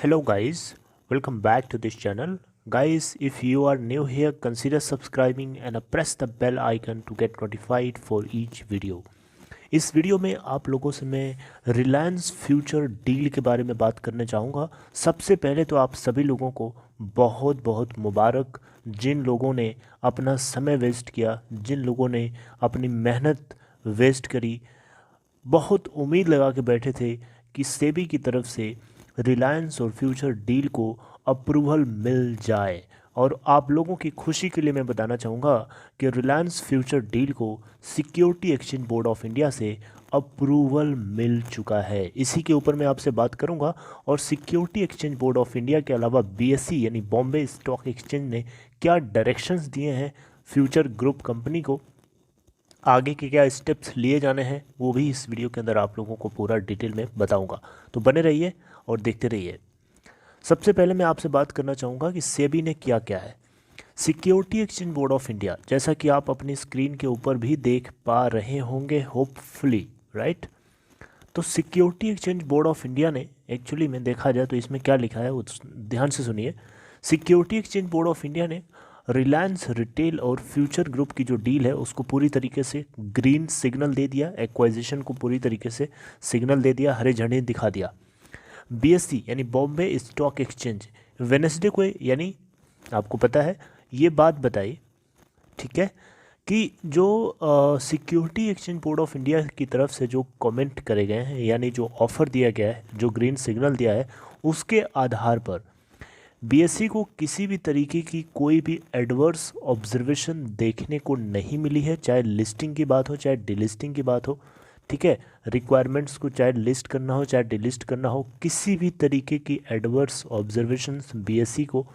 Hello guys, welcome back to this channel. Guys, if you are new here, consider subscribing and press the bell icon to get notified for each video. इस video में आप लोगों से मैं Reliance future deal के बारे में बात करना चाहूँगा। सबसे पहले तो आप सभी लोगों को बहुत बहुत मुबारक, जिन लोगों ने अपना समय वेस्ट किया, जिन लोगों ने अपनी मेहनत वेस्ट करी, बहुत उम्मीद लगा के बैठे थे कि सेबी की तरफ से रिलायंस और फ्यूचर डील को अप्रूवल मिल जाए। और आप लोगों की खुशी के लिए मैं बताना चाहूँगा कि रिलायंस फ्यूचर डील को security exchange board of India से अप्रूवल मिल चुका है। इसी के ऊपर मैं आपसे बात करूँगा। और security exchange board of India के अलावा बीएसई यानी बॉम्बे स्टॉक एक्सचेंज ने क्या डायरेक्शंस दिए हैं फ्यूचर ग्रुप कंपनी को, आगे के क्या स्टेप्स लिए जाने हैं, वो भी इस वीडियो के अंदर आप लोगों को पूरा डिटेल में बताऊंगा। तो बने रहिए और देखते रहिए। सबसे पहले मैं आपसे बात करना चाहूँगा कि सेबी ने किया क्या है। Security exchange board of India, जैसा कि आप अपनी स्क्रीन के ऊपर भी देख पा रहे होंगे होपफुली, राइट। तो security exchange board of India ने एक्चुअली में देखा जाए तो इसमें क्या लिखा है वो ध्यान से सुनिए। Security exchange board of India ने रिलायंस रिटेल और फ्यूचर ग्रुप की जो डील है उसको पूरी तरीके से ग्रीन सिग्नल दे दिया, एक्वाइजिशन को पूरी तरीके से सिग्नल दे दिया, हरे झंडे दिखा दिया। बीएसई यानी बॉम्बे स्टॉक एक्सचेंज वेनेसडे को, यानी आपको पता है ये बात बताई, ठीक है, कि जो security exchange board of India की तरफ से जो कमेंट करे गए हैं, यानी जो ऑफ़र दिया गया है, जो ग्रीन सिग्नल दिया है, उसके आधार पर बीएसई को किसी भी तरीके की कोई भी एडवर्स ऑब्जर्वेशन देखने को नहीं मिली है, चाहे लिस्टिंग की बात हो चाहे डिलिस्टिंग की बात हो, ठीक है। रिक्वायरमेंट्स को चाहे लिस्ट करना हो चाहे डिलिस्ट करना हो, किसी भी तरीके की एडवर्स ऑब्जर्वेशंस बीएसई को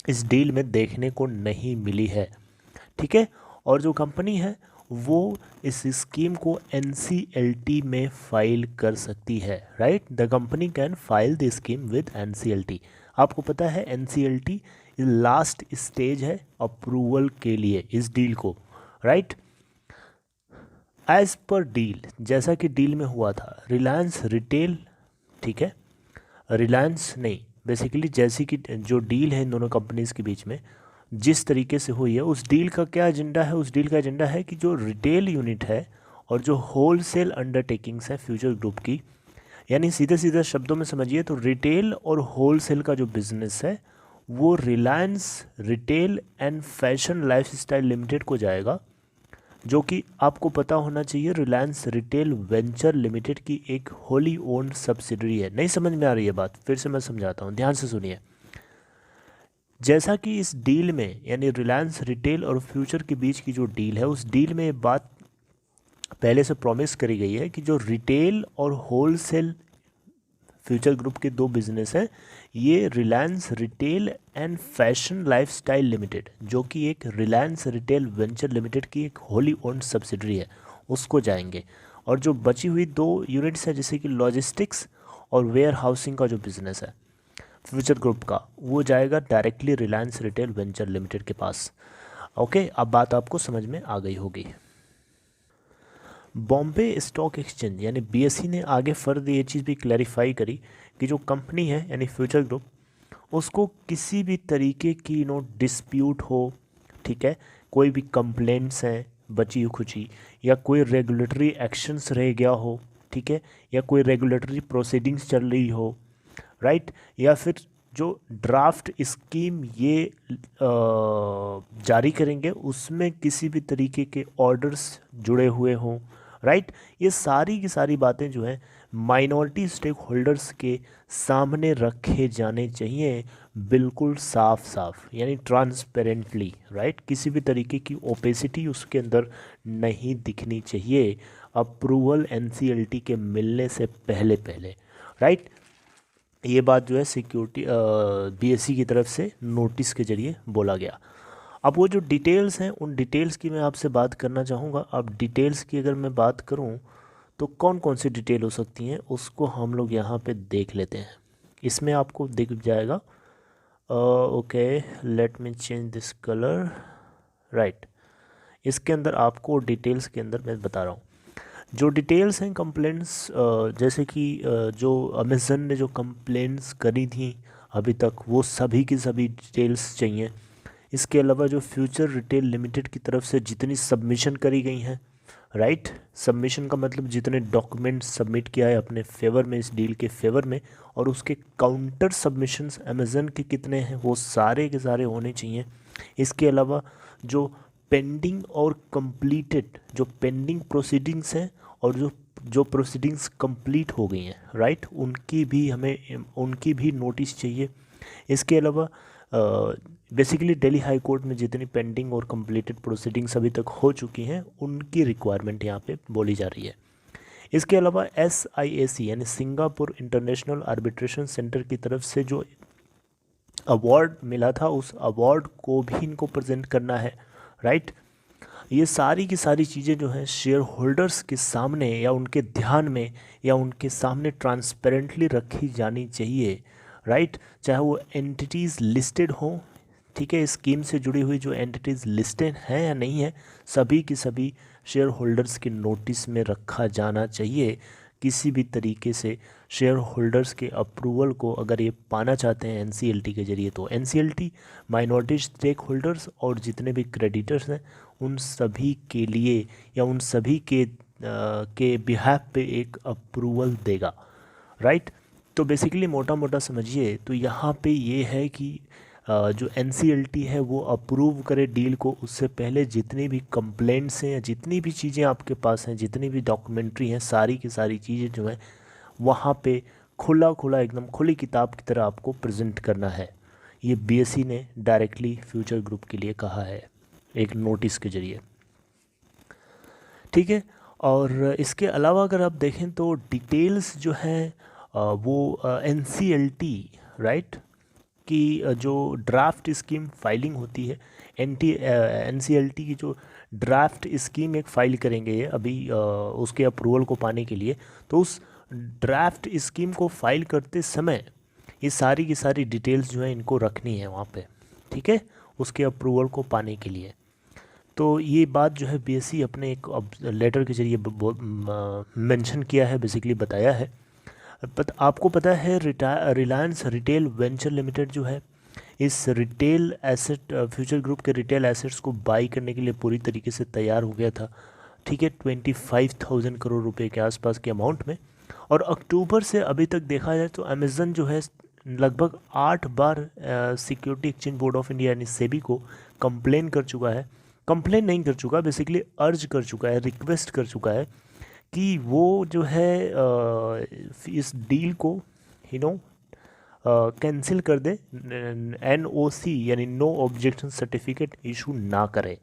इस डील में देखने को नहीं मिली है, ठीक है। और जो कंपनी है वो इस स्कीम को एनसीएलटी में फाइल कर सकती है, right. The company can file the scheme with NCLT. आपको पता है एनसीएलटी लास्ट स्टेज है अप्रूवल के लिए इस डील को, राइट। एज पर डील, जैसा कि डील में हुआ था, रिलायंस रिटेल, ठीक है, रिलायंस नहीं, बेसिकली जैसी कि जो डील है इन दोनों कंपनीज के बीच में जिस तरीके से हुई है, उस डील का क्या एजेंडा है। उस डील का एजेंडा है कि जो रिटेल यूनिट है और जो होलसेल अंडरटेकिंग्स है फ्यूचर ग्रुप की, यानी सीधे सीधे शब्दों में समझिए तो रिटेल और होलसेल का जो बिजनेस है वो Reliance retail and fashion lifestyle limited को जाएगा, जो कि आपको पता होना चाहिए रिलायंस रिटेल वेंचर लिमिटेड की एक होली ओन्ड सब्सिडरी है। नहीं समझ में आ रही है बात, फिर से मैं समझाता हूँ, ध्यान से सुनिए। जैसा कि इस डील में यानी रिलायंस रिटेल और फ्यूचर के बीच की जो डील है, उस डील में ये बात पहले से प्रॉमिस करी गई है कि जो रिटेल और होलसेल फ्यूचर ग्रुप के दो बिजनेस हैं, ये Reliance retail and fashion lifestyle limited, जो कि एक रिलायंस रिटेल वेंचर लिमिटेड की एक होली ओन्ड सब्सिडरी है, उसको जाएंगे। और जो बची हुई दो यूनिट्स हैं जैसे कि लॉजिस्टिक्स और वेयर हाउसिंग का जो बिज़नेस है फ्यूचर ग्रुप का, वो जाएगा directly Reliance retail venture limited के पास। ओके, अब बात आपको समझ में आ गई होगी। बॉम्बे स्टॉक एक्सचेंज यानी बीएसई ने आगे फर्दर ये चीज़ भी क्लैरिफाई करी कि जो कंपनी है यानी फ्यूचर ग्रुप, उसको किसी भी तरीके की डिस्प्यूट हो, ठीक है, कोई भी कंप्लेंट्स हैं बची खुची, या कोई रेगुलेटरी एक्शंस रह गया हो, ठीक है, या कोई रेगुलेटरी प्रोसीडिंग्स चल रही हो, राइट, या फिर जो ड्राफ्ट स्कीम ये जारी करेंगे उसमें किसी भी तरीके के ऑर्डर्स जुड़े हुए हों, राइट। ये सारी की सारी बातें जो हैं माइनॉरिटी स्टेक होल्डर्स के सामने रखे जाने चाहिए, बिल्कुल साफ साफ यानी ट्रांसपेरेंटली, राइट। किसी भी तरीके की ओपेसिटी उसके अंदर नहीं दिखनी चाहिए अप्रूवल एनसीएलटी के मिलने से पहले पहले, राइट। ये बात जो है सिक्योरिटी बीएसई की तरफ से नोटिस के जरिए बोला गया। अब वो जो डिटेल्स हैं उन डिटेल्स की मैं आपसे बात करना चाहूँगा। अब डिटेल्स की अगर मैं बात करूँ तो कौन कौन सी डिटेल हो सकती हैं उसको हम लोग यहाँ पे देख लेते हैं। इसमें आपको दिख जाएगा, okay, let me change this colour, right. इसके अंदर आपको डिटेल्स के अंदर मैं बता रहा हूँ, जो डिटेल्स हैं कंप्लेंट्स, जैसे कि जो अमेज़न ने जो कंप्लेंट्स करी थी अभी तक, वो सभी की सभी डिटेल्स चाहिए। इसके अलावा जो फ्यूचर रिटेल लिमिटेड की तरफ से जितनी सबमिशन करी गई हैं, राइट, सबमिशन का मतलब जितने डॉक्यूमेंट्स सबमिट किया है अपने फेवर में, इस डील के फेवर में, और उसके काउंटर सबमिशंस अमेज़न के कितने हैं, वो सारे के सारे होने चाहिए। इसके अलावा जो पेंडिंग और कंप्लीटेड, जो पेंडिंग प्रोसीडिंग्स हैं और जो जो प्रोसीडिंग्स कंप्लीट हो गई हैं, राइट, उनकी भी नोटिस चाहिए। इसके अलावा बेसिकली दिल्ली हाई कोर्ट में जितनी पेंडिंग और कंप्लीटेड प्रोसीडिंग्स अभी तक हो चुकी हैं उनकी रिक्वायरमेंट यहाँ पे बोली जा रही है। इसके अलावा SIAC यानी सिंगापुर इंटरनेशनल आर्बिट्रेशन सेंटर की तरफ से जो अवार्ड मिला था, उस अवार्ड को भी इनको प्रेजेंट करना है, राइट। ये सारी की सारी चीज़ें जो हैं शेयर होल्डर्स के सामने या उनके ध्यान में या उनके सामने ट्रांसपेरेंटली रखी जानी चाहिए, राइट। चाहे वो एंटिटीज़ लिस्टेड हों, ठीक है, स्कीम से जुड़ी हुई जो एंटिटीज़ लिस्टेड हैं या नहीं है, सभी की सभी शेयर होल्डर्स के नोटिस में रखा जाना चाहिए। किसी भी तरीके से शेयर होल्डर्स के अप्रूवल को अगर ये पाना चाहते हैं NCLT के ज़रिए, तो NCLT माइनॉरिटी स्टेक होल्डर्स और जितने भी क्रेडिटर्स हैं उन सभी के लिए या उन सभी के बिहाफ पे एक अप्रूवल देगा, राइट। तो बेसिकली मोटा मोटा समझिए तो यहाँ पे ये है कि जो NCLT है वो अप्रूव करे डील को, उससे पहले जितनी भी कंप्लेंट्स हैं या जितनी भी चीज़ें आपके पास हैं, जितनी भी डॉक्यूमेंट्री हैं, सारी की सारी चीज़ें जो हैं वहाँ पे खुला खुला एकदम खुली किताब की तरह आपको प्रेजेंट करना है। ये BSE ने डायरेक्टली फ्यूचर ग्रुप के लिए कहा है एक नोटिस के ज़रिए, ठीक है। और इसके अलावा अगर आप देखें तो डिटेल्स जो हैं वो NCLT, राइट, की जो ड्राफ्ट स्कीम फाइलिंग होती है, NCLT की जो ड्राफ्ट स्कीम एक फाइल करेंगे ये अभी उसके अप्रूवल को पाने के लिए, तो उस ड्राफ्ट स्कीम को फाइल करते समय ये सारी की सारी डिटेल्स जो है इनको रखनी है वहाँ पे, ठीक है, उसके अप्रूवल को पाने के लिए। तो ये बात जो है BSE अपने एक लेटर के जरिए मेंशन किया है, बेसिकली बताया है। आपको पता है रिलायंस रिटेल वेंचर लिमिटेड जो है इस रिटेल एसेट फ्यूचर ग्रुप के रिटेल एसेट्स को बाई करने के लिए पूरी तरीके से तैयार हो गया था, ठीक है, 25,000 करोड़ रुपए के आसपास के अमाउंट में। और अक्टूबर से अभी तक देखा जाए तो अमेज़न जो है लगभग 8 बार security exchange board of India यानी सेबी को कंप्लेन कर चुका है, कंप्लेन नहीं कर चुका, बेसिकली अर्ज कर चुका है, रिक्वेस्ट कर चुका है कि वो जो है इस डील को कैंसिल कर दे, NOC यानी नो ऑब्जेक्शन सर्टिफिकेट इशू ना करे,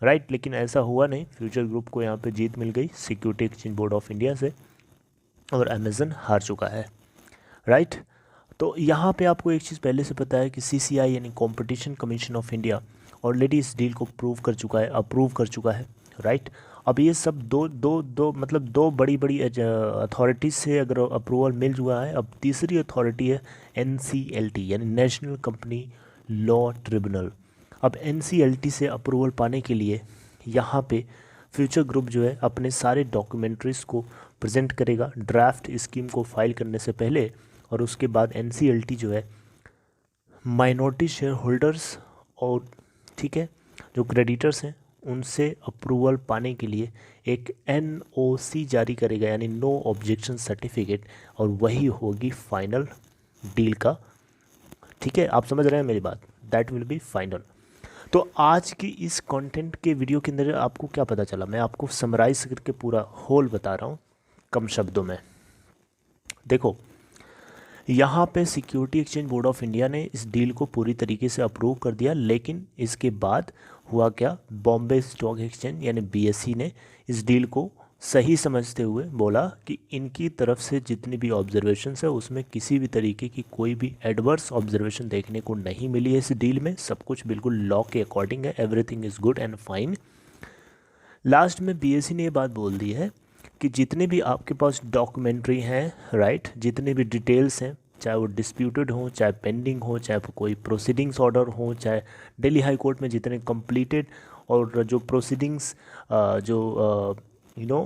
राइट। लेकिन ऐसा हुआ नहीं, फ्यूचर ग्रुप को यहाँ पे जीत मिल गई security exchange board of India से और अमेज़न हार चुका है, राइट। तो यहाँ पे आपको एक चीज़ पहले से पता है कि CCI यानी competition commission of India already इस डील को अप्रूव कर चुका है, राइट। अब ये सब दो बड़ी बड़ी अथॉरिटीज़ से अगर अप्रूवल मिल चुका है, अब तीसरी अथॉरिटी है NCLT यानी नेशनल कंपनी लॉ ट्रिब्यूनल। अब NCLT से अप्रूवल पाने के लिए यहाँ पे फ्यूचर ग्रुप जो है अपने सारे डॉक्यूमेंट्रीज को प्रेजेंट करेगा ड्राफ्ट स्कीम को फाइल करने से पहले, और उसके बाद NCLT जो है माइनॉरिटी शेयर होल्डर्स और, ठीक है, जो क्रेडिटर्स हैं उनसे अप्रूवल पाने के लिए एक NOC जारी करेगा यानी नो ऑब्जेक्शन सर्टिफिकेट, और वही होगी फाइनल डील का, ठीक है। आप समझ रहे हैं मेरी बात, दैट विल बी फाइनल। तो आज की इस कंटेंट के वीडियो के अंदर आपको क्या पता चला, मैं आपको समराइज करके पूरा होल बता रहा हूँ कम शब्दों में। देखो, यहाँ पे security exchange board of India ने इस डील को पूरी तरीके से अप्रूव कर दिया, लेकिन इसके बाद हुआ क्या, बॉम्बे स्टॉक एक्सचेंज यानी BSE ने इस डील को सही समझते हुए बोला कि इनकी तरफ से जितनी भी ऑब्जर्वेशंस है उसमें किसी भी तरीके की कोई भी एडवर्स ऑब्जर्वेशन देखने को नहीं मिली है इस डील में, सब कुछ बिल्कुल लॉ के अकॉर्डिंग है, everything is good and fine. Last में BSE ने ये बात बोल दी है कि जितने भी आपके पास डॉक्यूमेंट्री हैं, राइट, जितने भी डिटेल्स हैं, चाहे वो डिस्प्यूटेड हो, चाहे पेंडिंग हो, चाहे कोई प्रोसीडिंग्स ऑर्डर हो, चाहे दिल्ली हाई कोर्ट में जितने कंप्लीटेड और जो प्रोसीडिंग्स जो यू नो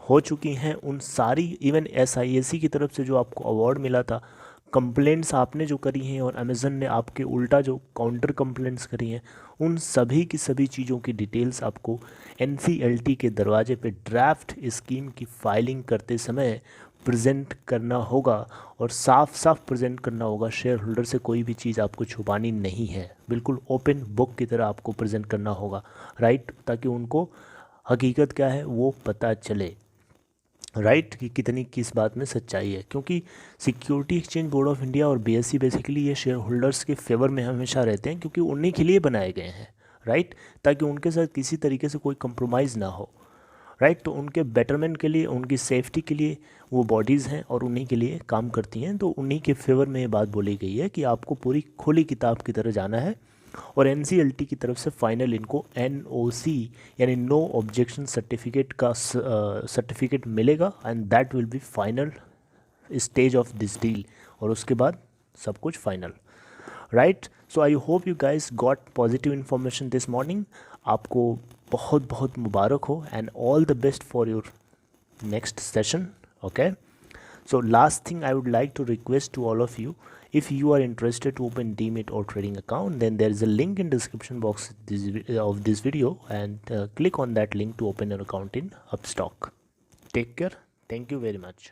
हो चुकी हैं, उन सारी इवन SIAC की तरफ से जो आपको अवार्ड मिला था, कंप्लेंट्स आपने जो करी हैं और अमेज़न ने आपके उल्टा जो काउंटर कंप्लेंट्स करी हैं, उन सभी की सभी चीज़ों की डिटेल्स आपको NCLT के दरवाजे पे ड्राफ्ट स्कीम की फाइलिंग करते समय प्रेजेंट करना होगा, और साफ साफ प्रेजेंट करना होगा। शेयर होल्डर से कोई भी चीज़ आपको छुपानी नहीं है, बिल्कुल ओपन बुक की तरह आपको प्रेजेंट करना होगा, राइट, ताकि उनको हकीकत क्या है वो पता चले, राइट, कि कितनी किस बात में सच्चाई है। क्योंकि security exchange board of India और BSE बेसिकली ये शेयर होल्डर्स के फेवर में हमेशा रहते हैं, क्योंकि उन्हीं के लिए बनाए गए हैं, राइट, ताकि उनके साथ किसी तरीके से कोई कंप्रोमाइज़ ना हो, राइट। तो उनके बेटरमेंट के लिए, उनकी सेफ्टी के लिए वो बॉडीज़ हैं और उन्हीं के लिए काम करती हैं। तो उन्हीं के फेवर में ये बात बोली गई है कि आपको पूरी खुली किताब की तरह जाना है, और NCLT की तरफ से फाइनल इनको NOC यानी नो ऑब्जेक्शन सर्टिफिकेट का सर्टिफिकेट मिलेगा, and that will be final stage of this deal, और उसके बाद सब कुछ final, right. So I hope you guys got positive information this morning. आपको बहुत बहुत मुबारक हो, and all the best for your next session. Okay, so last thing I would like to request to all of you, if you are interested to open Demat or trading account, then there is a link in description box of this video, and click on that link to open an account in Upstock. Take care. Thank you very much.